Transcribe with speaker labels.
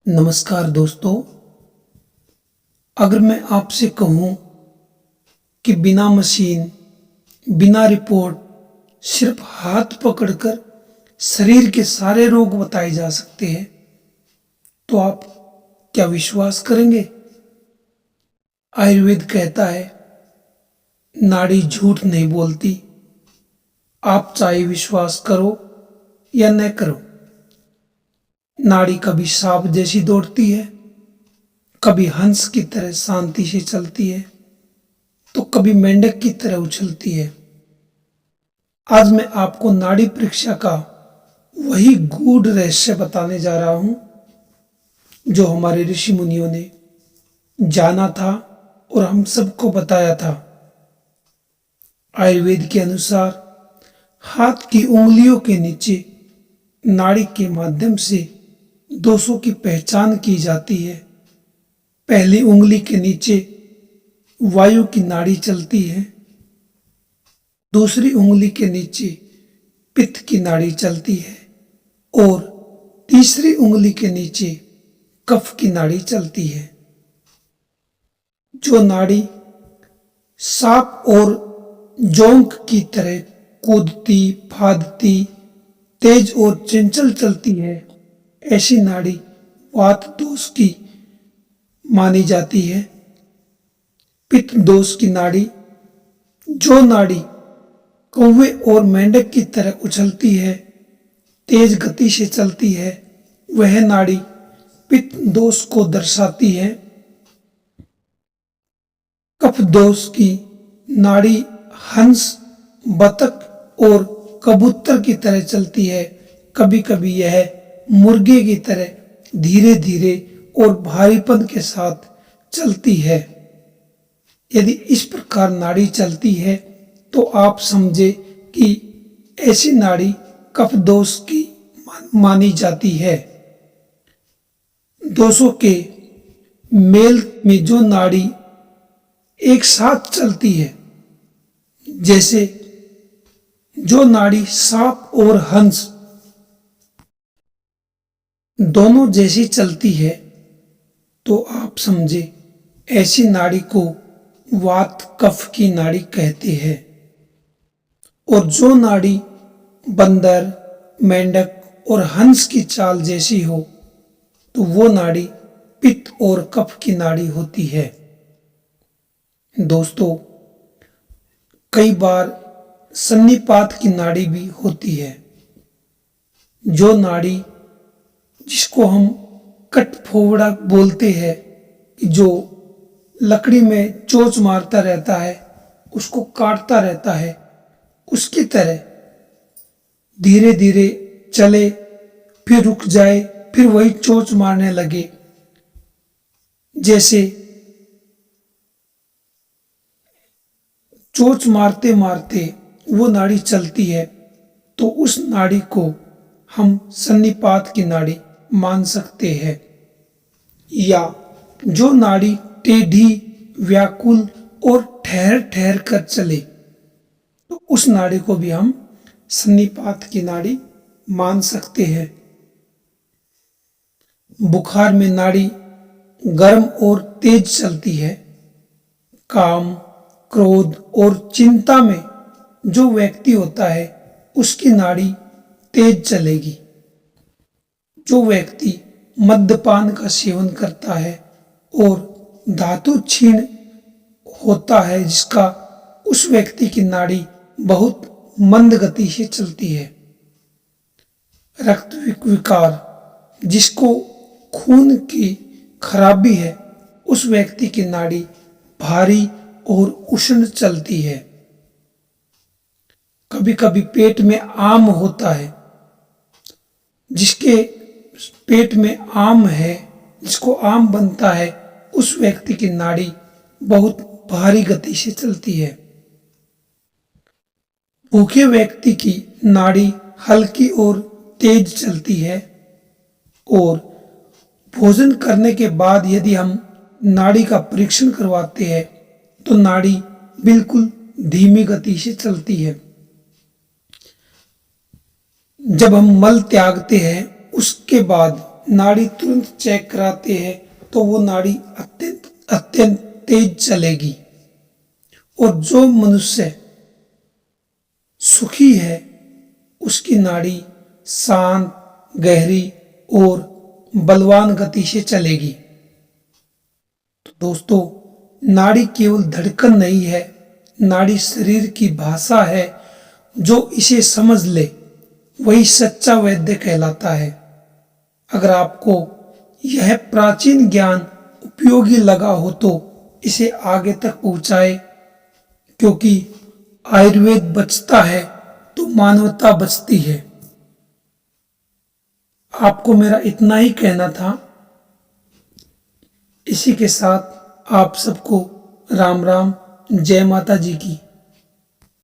Speaker 1: नमस्कार दोस्तों। अगर मैं आपसे कहूं कि बिना मशीन, बिना रिपोर्ट, सिर्फ हाथ पकड़कर शरीर के सारे रोग बताए जा सकते हैं, तो आप क्या विश्वास करेंगे? आयुर्वेद कहता है, नाड़ी झूठ नहीं बोलती। आप चाहे विश्वास करो या न करो, नाड़ी कभी सांप जैसी दौड़ती है, कभी हंस की तरह शांति से चलती है, तो कभी मेंढक की तरह उछलती है। आज मैं आपको नाड़ी परीक्षा का वही गूढ़ रहस्य बताने जा रहा हूं जो हमारे ऋषि मुनियों ने जाना था और हम सबको बताया था। आयुर्वेद के अनुसार हाथ की उंगलियों के नीचे नाड़ी के माध्यम से दोषों की पहचान की जाती है। पहली उंगली के नीचे वायु की नाड़ी चलती है, दूसरी उंगली के नीचे पित्त की नाड़ी चलती है और तीसरी उंगली के नीचे कफ की नाड़ी चलती है। जो नाड़ी सांप और जोंक की तरह कूदती फादती तेज और चंचल चलती है, ऐसी नाड़ी वात दोष की मानी जाती है। पित्त दोष की नाड़ी, जो नाड़ी कौवे और मेंढक की तरह उछलती है, तेज गति से चलती है, वह नाड़ी पित्त दोष को दर्शाती है। कफ दोष की नाड़ी हंस, बतख और कबूतर की तरह चलती है। कभी कभी यह मुर्गे की तरह धीरे धीरे और भारीपन के साथ चलती है। यदि इस प्रकार नाड़ी चलती है तो आप समझे कि ऐसी नाड़ी कफ दोष की मानी जाती है। दोषों के मेल में जो नाड़ी एक साथ चलती है, जैसे जो नाड़ी सांप और हंस दोनों जैसी चलती है, तो आप समझे ऐसी नाड़ी को वात कफ की नाड़ी कहते हैं। और जो नाड़ी बंदर, मेंढक और हंस की चाल जैसी हो, तो वो नाड़ी पित्त और कफ की नाड़ी होती है। दोस्तों, कई बार सन्निपात की नाड़ी भी होती है। जो नाड़ी, जिसको हम कटफोवड़ा बोलते हैं, जो लकड़ी में चोंच मारता रहता है, उसको काटता रहता है, उसकी तरह धीरे धीरे चले, फिर रुक जाए, फिर वही चोंच मारने लगे। जैसे चोंच मारते मारते वो नाड़ी चलती है, तो उस नाड़ी को हम सन्निपात की नाड़ी मान सकते हैं। या जो नाड़ी टेढ़ी, व्याकुल और ठहर ठहर कर चले, तो उस नाड़ी को भी हम सन्निपात की नाड़ी मान सकते हैं। बुखार में नाड़ी गर्म और तेज चलती है। काम, क्रोध और चिंता में जो व्यक्ति होता है, उसकी नाड़ी तेज चलेगी। जो व्यक्ति मद्यपान का सेवन करता है और धातु क्षीण होता है जिसका, उस व्यक्ति की नाड़ी बहुत मंद गति से चलती है। रक्त विकार, जिसको खून की खराबी है, उस व्यक्ति की नाड़ी भारी और उष्ण चलती है। कभी कभी पेट में आम होता है, जिसके पेट में आम है, जिसको आम बनता है, उस व्यक्ति की नाड़ी बहुत भारी गति से चलती है। भूखे व्यक्ति की नाड़ी हल्की और तेज चलती है। और भोजन करने के बाद यदि हम नाड़ी का परीक्षण करवाते हैं, तो नाड़ी बिल्कुल धीमी गति से चलती है। जब हम मल त्यागते हैं, उसके बाद नाड़ी तुरंत चेक कराते हैं तो वो नाड़ी अत्यंत अत्यंत तेज चलेगी। और जो मनुष्य सुखी है उसकी नाड़ी शांत, गहरी और बलवान गति से चलेगी। तो दोस्तों, नाड़ी केवल धड़कन नहीं है, नाड़ी शरीर की भाषा है। जो इसे समझ ले वही सच्चा वैद्य कहलाता है। अगर आपको यह प्राचीन ज्ञान उपयोगी लगा हो तो इसे आगे तक पहुंचाए, क्योंकि आयुर्वेद बचता है तो मानवता बचती है। आपको मेरा इतना ही कहना था। इसी के साथ आप सबको राम राम, जय माता जी की।